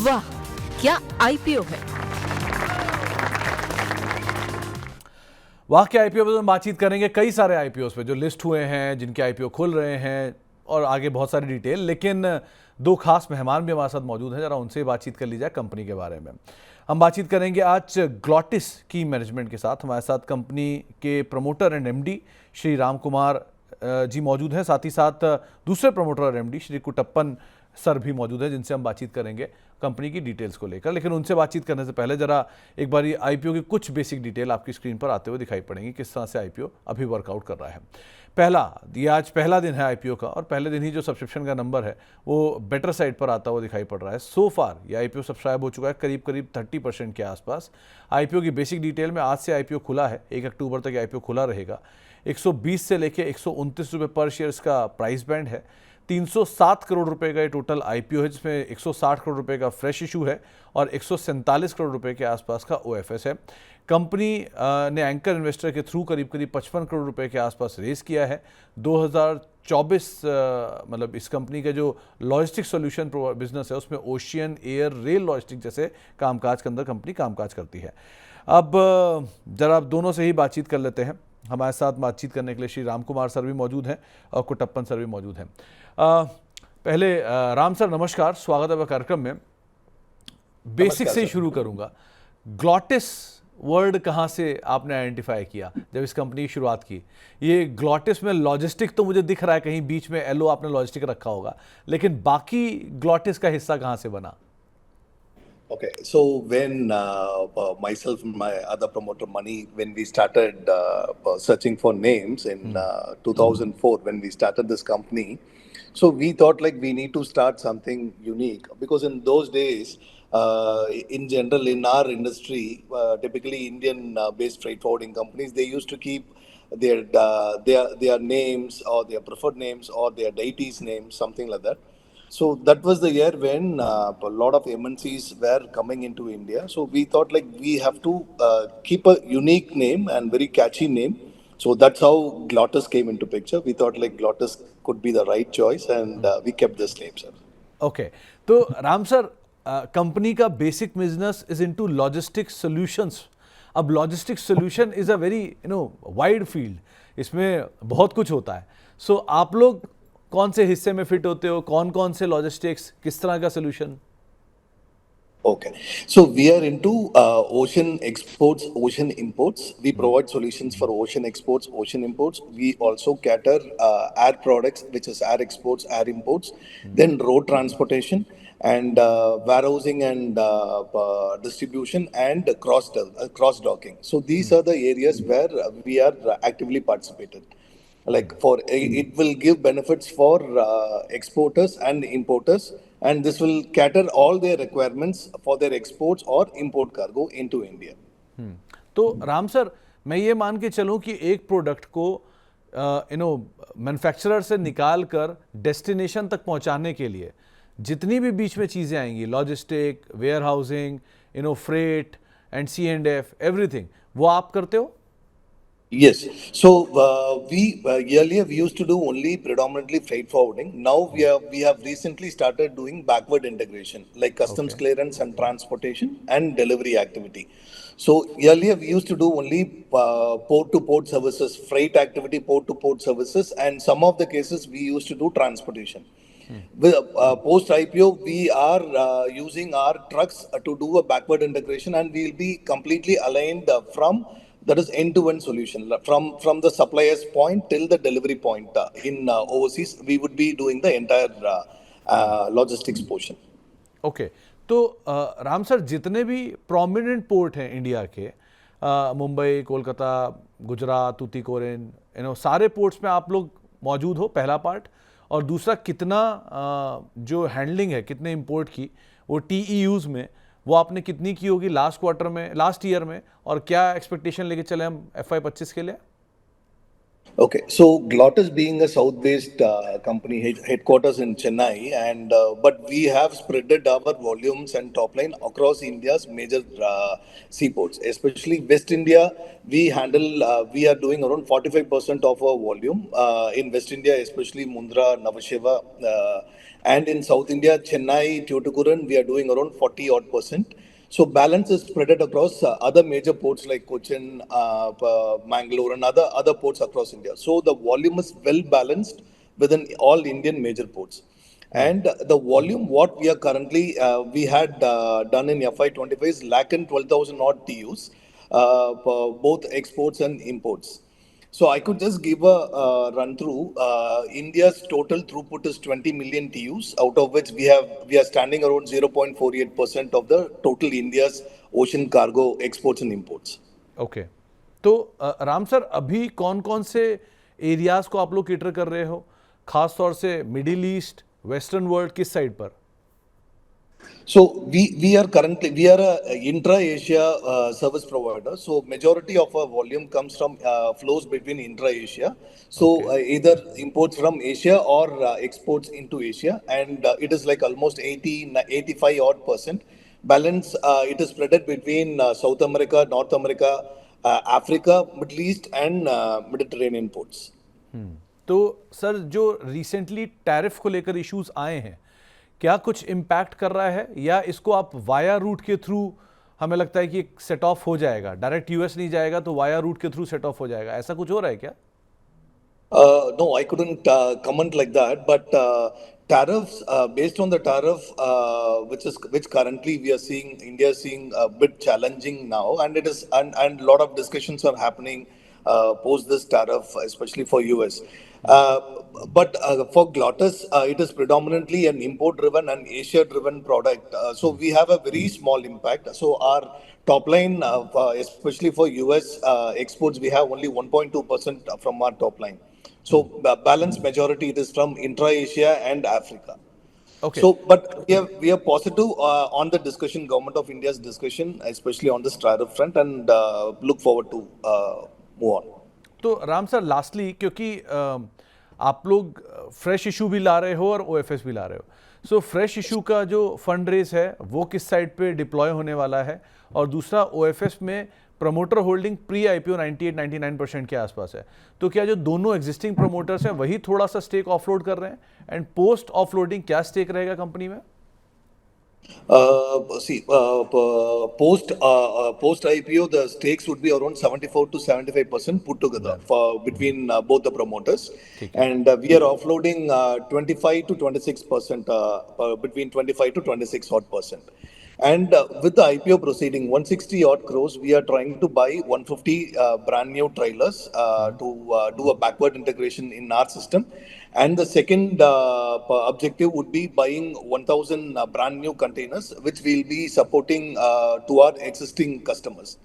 वाह, क्या आईपीओ है। वाह के आईपीओ पर बातचीत करेंगे, कई सारे आईपीओ पे जो लिस्ट हुए हैं, जिनके आईपीओ खुल रहे हैं और आगे बहुत सारी डिटेल। लेकिन दो खास मेहमान भी हमारे साथ मौजूद हैं, जरा उनसे बातचीत कर ली जाए कंपनी के बारे में। हम बातचीत करेंगे आज ग्लॉटिस की मैनेजमेंट के साथ। हमारे साथ कंपनी के promoter and MD Shri Ram Kumar ji मौजूद हैं, साथ ही साथ दूसरे प्रमोटर और एमडी श्री कुटप्पन सर भी मौजूद है, जिनसे हम बातचीत करेंगे कंपनी की डिटेल्स को लेकर। लेकिन उनसे बातचीत करने से पहले जरा एक बार आईपीओ की कुछ बेसिक डिटेल आपकी स्क्रीन पर आते हुए दिखाई पड़ेंगी, किस तरह से आईपीओ अभी वर्कआउट कर रहा है। ये आज पहला दिन है आईपीओ का, और पहले दिन ही जो सब्सक्रिप्शन का नंबर है वो बेटर साइड पर आता हुआ दिखाई पड़ रहा है। सो फार ये आईपीओ सब्सक्राइब हो चुका है करीब करीब 30% के आसपास। आईपीओ की बेसिक डिटेल में आज से आईपीओ खुला है, 1 अक्टूबर तक आईपीओ खुला रहेगा। 120 से लेके 129 रुपये पर शेयर इसका प्राइस बैंड है। 307 करोड़ रुपए का ये टोटल आईपीओ है, जिसमें 160 करोड़ रुपए का फ्रेश इशू है और 147 करोड़ रुपए के आसपास का ओएफएस है। कंपनी ने एंकर इन्वेस्टर के थ्रू करीब करीब 55 करोड़ रुपए के आसपास रेस किया है। 2024 मतलब इस कंपनी का जो लॉजिस्टिक सॉल्यूशन बिजनेस है, उसमें ओशियन, एयर, रेल लॉजिस्टिक जैसे कामकाज के अंदर कंपनी कामकाज करती है। अब जरा आप दोनों से ही बातचीत कर लेते हैं। हमारे साथ बातचीत करने के लिए श्री राम कुमार सर भी मौजूद हैं और कुटप्पन सर भी मौजूद हैं। पहले राम सर नमस्कार, स्वागत है कार्यक्रम में। बेसिक से ही शुरू करूंगा। ग्लॉटिस वर्ड कहाँ से आपने आइडेंटिफाई किया जब इस कंपनी की शुरुआत की? ये ग्लॉटिस में लॉजिस्टिक तो मुझे दिख रहा है, कहीं बीच में एलओ आपने लॉजिस्टिक रखा होगा, लेकिन बाकी ग्लॉटिस का हिस्सा कहाँ से बना? Okay, so when myself and my other promoter Mani, when we started searching for names in 2004, when we started this company, so we thought like we need to start something unique, because in those days, in general in our industry, typically Indian-based freight forwarding companies, they used to keep their names or their preferred names or their deities names, something like that. So that was the year when a lot of MNCs were coming into India. So we thought like we have to keep a unique name and very catchy name. So that's how Glottis came into picture. We thought like Glottis could be the right choice, and we kept this name, sir. Okay. तो Ram sir, company का basic business is into logistic solutions. अब logistic solution is a very wide field, इसमें बहुत कुछ होता है। सो आप लोग कौन से हिस्से में फिट होते हो? कौन कौन से लॉजिस्टिक्स, किस तरह का solution? Okay, so we are into ocean exports, ocean imports. We provide solutions for ocean exports, ocean imports. We also cater air products, which is air exports, air imports, then road transportation, and warehousing and distribution, and cross docking. So these are the areas where we are actively participated. Like it will give benefits for exporters and importers, and this will cater all their requirements for their exports or import cargo into India. तो Ram sir, मैं ये मान के चलूं कि एक product को manufacturer से निकाल कर डेस्टिनेशन तक पहुंचाने के लिए जितनी भी बीच में चीज़ें आएंगी, logistic, warehousing, freight and C&F, everything, वो आप करते हो? Yes. So we earlier we used to do only predominantly freight forwarding. Now we have recently started doing backward integration, like customs clearance and transportation and delivery activity. So earlier we used to do only port to port services, freight activity, port to port services, and some of the cases we used to do transportation. With post IPO, we are using our trucks to do a backward integration, and we will be completely aligned from. That is end-to-end solution from the supplier's point till the delivery point. In overseas, we would be doing the entire logistics portion. Okay. तो Ram sir, जितने भी prominent port हैं India के, मुंबई, कोलकाता, गुजरात, तूतीकोरिन, सारे ports में आप लोग मौजूद हो, पहला पार्ट। और दूसरा, कितना जो हैंडलिंग है, कितने इंपोर्ट की, वो TEUs में वो आपने कितनी की होगी लास्ट क्वार्टर में, लास्ट ईयर में, और क्या एक्सपेक्टेशन लेके चले हम FY 25 के लिए? Okay, so Glottis being a south-based company, headquarters in Chennai, and but we have spreaded our volumes and top line across India's major seaports, especially West India. We are doing around 45% of our volume in West India, especially Mundra, Navasheva, and in South India, Chennai, Tuticorin, we are doing around 40 odd percent. So balance is spread across other major ports like Cochin, Mangalore, and other ports across India. So the volume is well balanced within all Indian major ports. And the volume, what we are currently, we had done in FY25 is lakh and 12,000 odd TUs, for both exports and imports. So I could just give a run through. India's total throughput is 20 million TUs, out of which we are standing around 0.48% of the total India's ocean cargo exports and imports. Okay तो Ram sir अभी कौन कौन से areas को आप लोग cater कर रहे हो, खास तौर से मिडिल ईस्ट, वेस्टर्न वर्ल्ड, किस साइड पर? So we are a intra-Asia service provider. So majority of our volume comes from flows between intra-Asia. So either imports from Asia or exports into Asia, and it is like almost 85 odd percent. Balance it is spread between South America, North America, Africa, Middle East, and Mediterranean ports. तो sir जो recently tariff को लेकर issues आए हैं, क्या कुछ impact कर रहा है, या इसको आप वाया रूट के थ्रू, हमें लगता है कि सेट ऑफ हो जाएगा, डायरेक्ट यूएस नहीं जाएगा तो वाया रूट के थ्रू सेट ऑफ हो जाएगा, ऐसा कुछ हो रहा है क्या? No, I couldn't comment like that. But tariffs, based on the tariff, which currently we are seeing, India is seeing a bit challenging now, and it is and a lot of discussions are happening post this tariff, especially for US. Uh, but for Glottis, it is predominantly an import-driven and Asia-driven product. So we have a very small impact. So our top line, especially for US exports, we have only 1.2% from our top line. So balance majority it is from intra-Asia and Africa. Okay. So, but we are positive on the discussion, Government of India's discussion, especially on this tariff front, and look forward to move on. तो Ram sir lastly, क्योंकि आप लोग fresh issue भी ला रहे हो और OFS भी ला रहे हो, सो फ्रेश इशू का जो फंड रेज है वो किस साइड पे डिप्लॉय होने वाला है, और दूसरा ओएफएस में प्रमोटर होल्डिंग प्री आईपीओ 98-99% के आसपास है, तो क्या जो दोनों एग्जिस्टिंग प्रमोटर्स हैं वही थोड़ा सा स्टेक ऑफलोड कर रहे हैं, एंड पोस्ट ऑफलोडिंग क्या स्टेक रहेगा कंपनी में? Post IPO, the stakes would be around 74 to 75% put together for between both the promoters, and we are offloading 25 to 26%, between 25 to 26 odd percent. And with the IPO proceeding, 160 odd crores, we are trying to buy 150 brand new trailers to do a backward integration in our system. And the second objective would be buying 1,000 brand new containers, which we'll be supporting to our existing customers.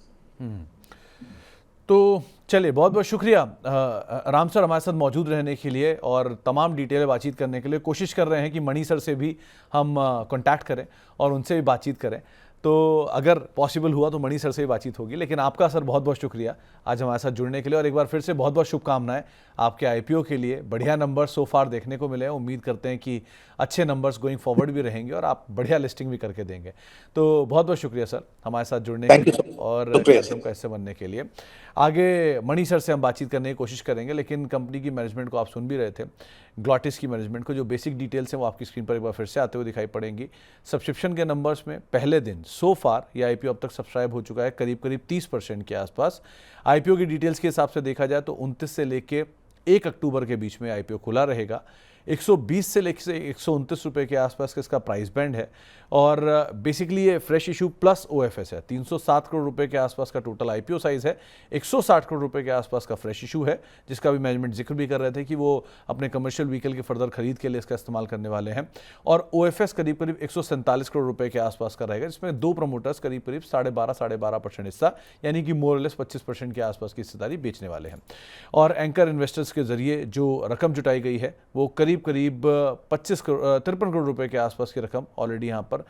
तो चलिए, बहुत बहुत शुक्रिया Ram sir हमारे साथ मौजूद रहने के लिए और तमाम डिटेल बातचीत करने के लिए। कोशिश कर रहे हैं कि मणि सर से भी हम कांटेक्ट करें और उनसे भी बातचीत करें, तो अगर पॉसिबल हुआ तो मणि सर से ही बातचीत होगी। लेकिन आपका सर बहुत बहुत शुक्रिया आज हमारे साथ जुड़ने के लिए, और एक बार फिर से बहुत बहुत शुभकामनाएं आपके आईपीओ के लिए। बढ़िया नंबर्स सो फार देखने को मिले हैं, उम्मीद करते हैं कि अच्छे नंबर्स गोइंग फॉरवर्ड भी रहेंगे और आप बढ़िया लिस्टिंग भी करके देंगे। तो बहुत बहुत शुक्रिया सर हमारे साथ जुड़ने के लिए और कार्यक्रम का हिस्सा बनने के लिए। आगे मणि सर से हम बातचीत करने की कोशिश करेंगे, लेकिन कंपनी की मैनेजमेंट को आप सुन भी रहे थे, ग्लॉटिस की मैनेजमेंट को जो बेसिक डिटेल्स हैं वो आपकी स्क्रीन पर एक बार फिर से आते हुए दिखाई पड़ेंगी। सब्सक्रिप्शन के नंबर्स में पहले दिन सो फार ये आईपीओ अब तक सब्सक्राइब हो चुका है करीब करीब 30% के आसपास। आईपीओ की डिटेल्स के हिसाब से देखा जाए तो 29 से लेके 1 अक्टूबर के बीच में आईपीओ खुला रहेगा। 120 से लेकर 129 रुपये के आसपास का इसका प्राइस बैंड है, और बेसिकली ये फ्रेश इशू प्लस ओएफएस है। 307 करोड़ रुपए के आसपास का टोटल आईपीओ साइज है। 160 करोड़ रुपए के आसपास का फ्रेश इशू है, जिसका भी मैनेजमेंट जिक्र भी कर रहे थे कि वो अपने कमर्शियल व्हीकल के फर्दर खरीद के लिए इसका इस्तेमाल करने वाले हैं। और ओएफएस करीब करीब 147 करोड़ रुपए के आसपास का रहेगा, जिसमें दो प्रमोटर्स करीब करीब 12.5% हिस्सा, यानी कि मोरलेस 25% के आसपास की हिस्सेदारी बेचने वाले हैं। और एंकर इन्वेस्टर्स के जरिए जो रकम जुटाई गई है वो करीब करीब करीब 53 करोड़ रुपए के आसपास की रकम ऑलरेडी यहाँ पर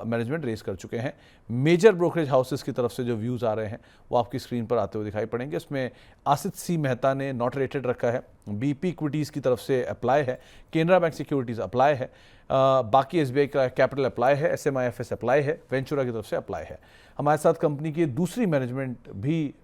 मैनेजमेंट रेस कर चुके हैं। मेजर ब्रोकरेज हाउसेस की तरफ से जो व्यूज़ आ रहे हैं वो आपकी स्क्रीन पर आते हुए दिखाई पड़ेंगे। इसमें आसित सी मेहता ने नॉट रेटेड रखा है, BP इक्विटीज़ की तरफ से अप्लाई है, केनरा बैंक सिक्योरिटीज़ अप्लाई है, बाकी SBI का कैपिटल अप्लाई है, SMIFS अप्लाई है, वेंचुरा की तरफ से अप्लाई है। हमारे साथ कंपनी की दूसरी मैनेजमेंट भी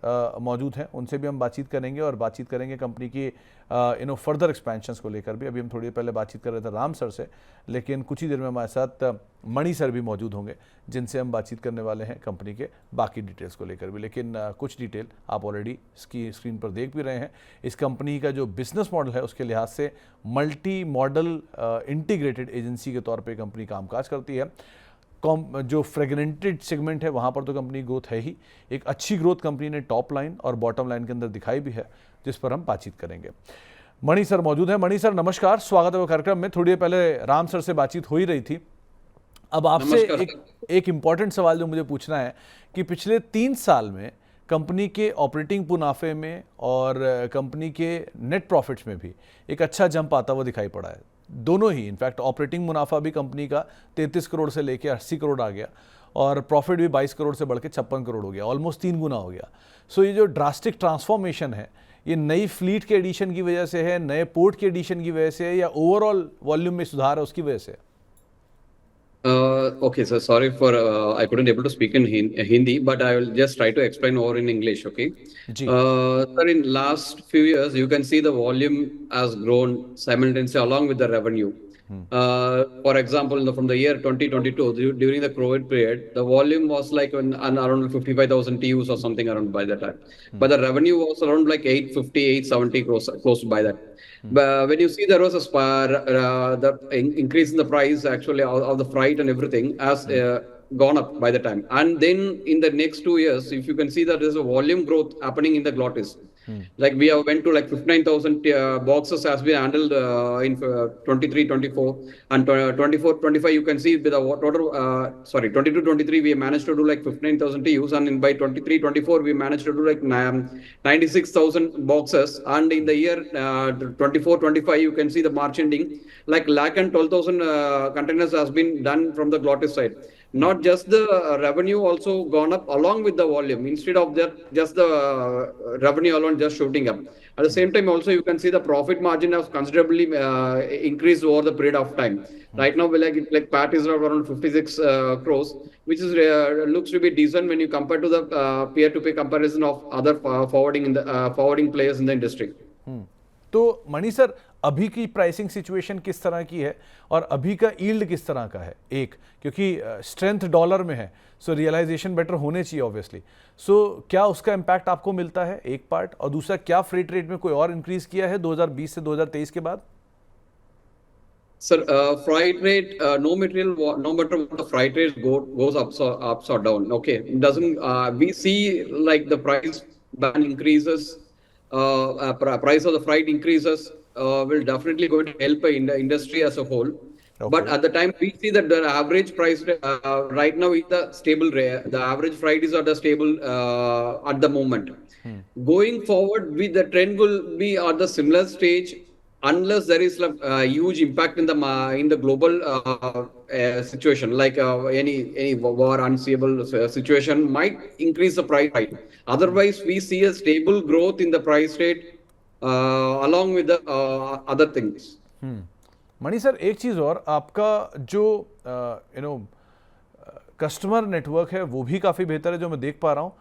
मौजूद हैं, उनसे भी हम बातचीत करेंगे और बातचीत करेंगे कंपनी की फर्दर एक्सपेंशंस को लेकर भी। अभी हम थोड़ी देर पहले बातचीत कर रहे थे राम सर से, लेकिन कुछ ही देर में हमारे साथ मणि सर भी मौजूद होंगे जिनसे हम बातचीत करने वाले हैं कंपनी के बाकी डिटेल्स को लेकर भी। लेकिन कुछ डिटेल आप ऑलरेडी इसकी स्क्रीन पर देख भी रहे हैं। इस कंपनी का जो बिजनेस मॉडल है उसके लिहाज से मल्टी मॉडल इंटीग्रेटेड एजेंसी के तौर पे कंपनी कामकाज करती है। जो फ्रेगमेंटेड सेगमेंट है वहाँ पर तो कंपनी ग्रोथ है ही, एक अच्छी ग्रोथ कंपनी ने टॉप लाइन और बॉटम लाइन के अंदर दिखाई भी है, जिस पर हम बातचीत करेंगे। मणि सर मौजूद हैं। मणि सर नमस्कार, स्वागत है वो कार्यक्रम में। थोड़ी देर पहले राम सर से बातचीत हो ही रही थी। अब आपसे एक इम्पॉर्टेंट सवाल जो मुझे पूछना है कि पिछले 3 साल में कंपनी के ऑपरेटिंग मुनाफे में और कंपनी के नेट प्रॉफिट्स में भी एक अच्छा जंप आता हुआ दिखाई पड़ा है। दोनों ही, इनफैक्ट ऑपरेटिंग मुनाफा भी कंपनी का 33 करोड़ से लेके 80 करोड़ आ गया और प्रॉफिट भी 22 करोड़ से बढ़ के 56 करोड़ हो गया, ऑलमोस्ट 3 गुना हो गया। सो ये जो ड्रास्टिक ट्रांसफॉर्मेशन है, ये नई फ्लीट के एडिशन की वजह से है, नए पोर्ट के एडिशन की वजह से है, या ओवरऑल वॉल्यूम में सुधार है उसकी वजह से? Okay, so sorry for I couldn't able to speak in Hindi, but I will just try to explain over in English. Okay. Ji. Sir, in last few years, you can see the volume has grown simultaneously along with the revenue. For example, from the year 2022, during the COVID period, the volume was like around 55,000 TUs or something around by that time. But the revenue was around like 850, 870 close by that. But when you see there was the increase in the price actually of the freight and everything has gone up by the time. And then in the next 2 years, if you can see that there's a volume growth happening in the Glottis. Like we have went to like 59,000 boxes has been handled in 23-24, and 24-25 you can see with the total 22-23 we managed to do like 59,000 TUs, and by 23-24 we managed to do like 96,000 boxes, and in the year 24-25 you can see the March ending like 112,000 containers has been done from the Glottis side. Not just the revenue also gone up along with the volume, instead of just the revenue alone just shooting up. At the same time also you can see the profit margin has considerably increased over the period of time. Right now like PAT is around 56 crores, which is looks to be decent when you compare to the peer-to-peer comparison of other forwarding players in the industry. तो मणि sir, अभी की pricing situation किस तरह की है और अभी का यील्ड किस तरह का है? एक, क्योंकि स्ट्रेंथ डॉलर में है, सो रियलाइजेशन बेटर होने चाहिए ऑब्वियसली। सो क्या उसका इम्पैक्ट आपको मिलता है, एक पार्ट, और दूसरा क्या फ्रेट रेट में कोई और इंक्रीज किया है 2020 से 2023 के बाद? Sir, freight rate, no matter what the freight rate goes ups or down. Okay, doesn't we see like the price band increases, price of the freight increases will definitely going to help in the industry as a whole. Okay. But at the time we see that the average price right now is the stable rate. The average freight is at the stable at the moment. Going forward, the trend will be at the similar stage, unless there is a huge impact in the global situation, like any war unseeable situation might increase the price rate. Otherwise, we see a stable growth in the price rate along with the other things. Mani sir, एक चीज़ और, आपका जो customer network है वो भी काफ़ी बेहतर है जो मैं देख पा रहा हूँ,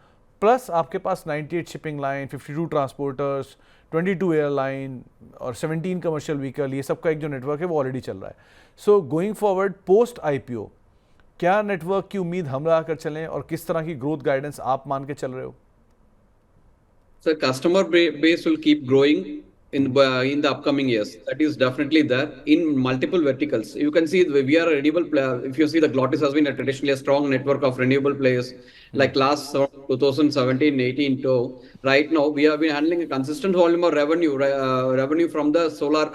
प्लस आपके पास 98 शिपिंग लाइन, 52 ट्रांसपोर्टर्स, 22 एयरलाइन और 17 कमर्शियल व्हीकल, ये सब का एक जो नेटवर्क है वो ऑलरेडी चल रहा है। So going forward post IPO, क्या नेटवर्क की उम्मीद हम लगा कर चलें और किस तरह की ग्रोथ गाइडेंस आप मान के चल रहे हो? So customer base will keep growing in the upcoming years. That is definitely there in multiple verticals. You can see we are a renewable player. If you see, the Glottis has been traditionally a strong network of renewable players. Like last 2017-18 to right now, we have been handling a consistent volume of revenue from the solar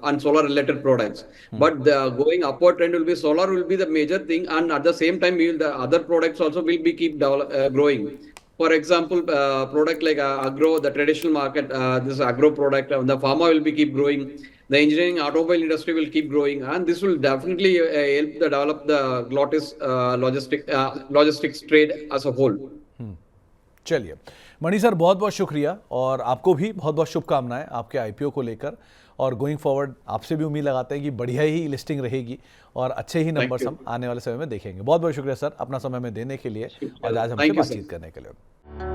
and solar related products. But the going upward trend will be solar will be the major thing, and at the same time, the other products also will be keep growing. For example, product like agro, the traditional market, this agro product, the pharma will be keep growing. the engineering automobile industry will keep growing, and this will definitely help to develop the logistics trade as a whole. चलिए मणि sir, बहुत बहुत शुक्रिया और आपको भी बहुत बहुत शुभकामनाएं आपके आईपीओ को लेकर, और गोइंग फॉरवर्ड आपसे भी उम्मीद लगाते हैं कि बढ़िया ही लिस्टिंग रहेगी और अच्छे ही नंबर्स हम आने वाले समय में देखेंगे। बहुत बहुत शुक्रिया सर अपना समय में देने के लिए और आज हमसे बातचीत करने के लिए।